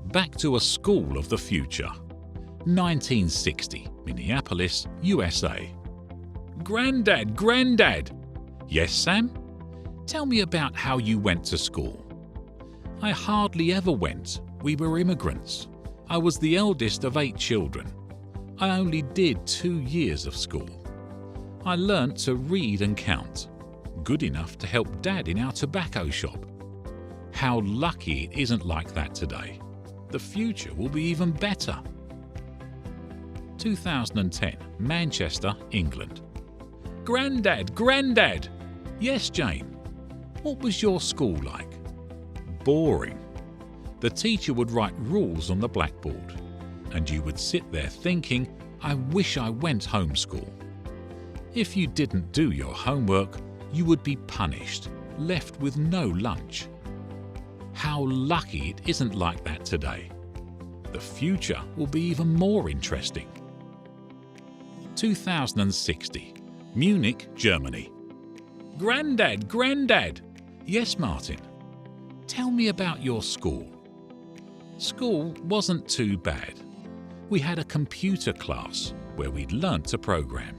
back to a school of the future. 1960, Minneapolis, USA. Grandad, Grandad! Yes, Sam? Tell me about how you went to school. I hardly ever went. We were immigrants. I was the eldest of 8 children. I only did 2 years of school. I learnt to read and count, good enough to help Dad in our tobacco shop. How lucky it isn't like that today. The future will be even better. 2010, Manchester, England. Grandad, Grandad! Yes, Jane. What was your school like? Boring. The teacher would write rules on the blackboard, and you would sit there thinking, I wish I went homeschool. If you didn't do your homework, you would be punished, left with no lunch. How lucky it isn't like that today. The future will be even more interesting. 2060, Munich, Germany. Grandad, Grandad! Yes, Martin. Tell me about your school. School wasn't too bad. We had a computer class where we'd learnt to program.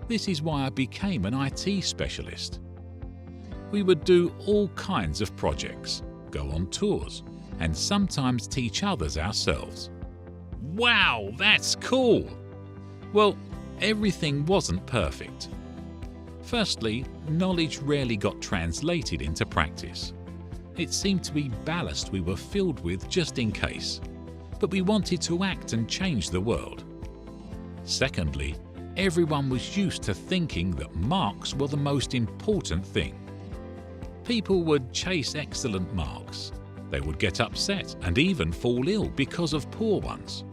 This is why I became an IT specialist. We would do all kinds of projects, go on tours, and sometimes teach others ourselves. Wow, that's cool! Well, everything wasn't perfect. Firstly, knowledge rarely got translated into practice. It seemed to be ballast we were filled with just in case, but we wanted to act and change the world. Secondly, everyone was used to thinking that marks were the most important thing. People would chase excellent marks. They would get upset and even fall ill because of poor ones.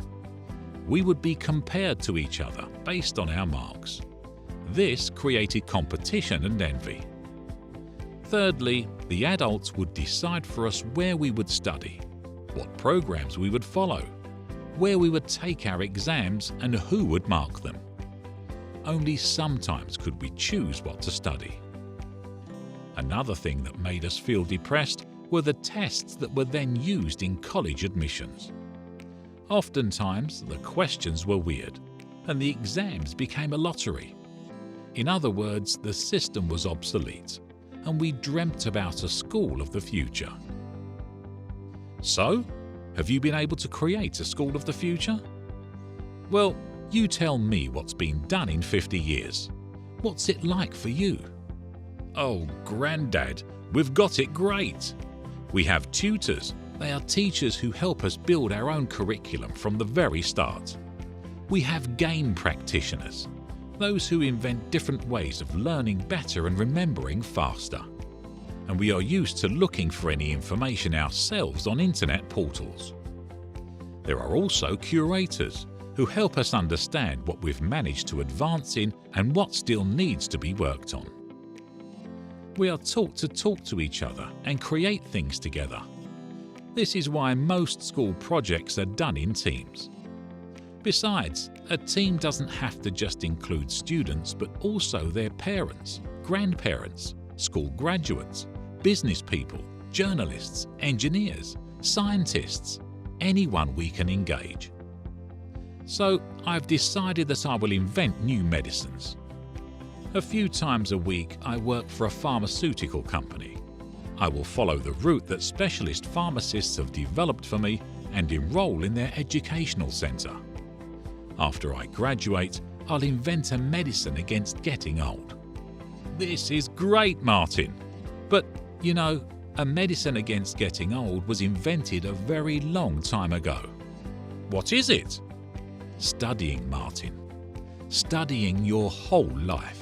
We would be compared to each other based on our marks. This created competition and envy. Thirdly, the adults would decide for us where we would study, what programs we would follow, where we would take our exams and who would mark them. Only sometimes could we choose what to study. Another thing that made us feel depressed were the tests that were then used in college admissions. Oftentimes, the questions were weird, and the exams became a lottery. In other words, the system was obsolete, and we dreamt about a school of the future. So, have you been able to create a school of the future? Well, you tell me what's been done in 50 years. What's it like for you? Oh, Grandad, we've got it great. We have tutors. They are teachers who help us build our own curriculum from the very start. We have game practitioners, those who invent different ways of learning better and remembering faster. And we are used to looking for any information ourselves on internet portals. There are also curators who help us understand what we've managed to advance in and what still needs to be worked on. We are taught to talk to each other and create things together. This is why most school projects are done in teams. Besides, a team doesn't have to just include students but also their parents, grandparents, school graduates, business people, journalists, engineers, scientists, anyone we can engage. So I've decided that I will invent new medicines. A few times a week I work for a pharmaceutical company. I will follow the route that specialist pharmacists have developed for me and enroll in their educational centre. After I graduate, I'll invent a medicine against getting old. This is great, Martin! But, you know, a medicine against getting old was invented a very long time ago. What is it? Studying, Martin. Studying your whole life.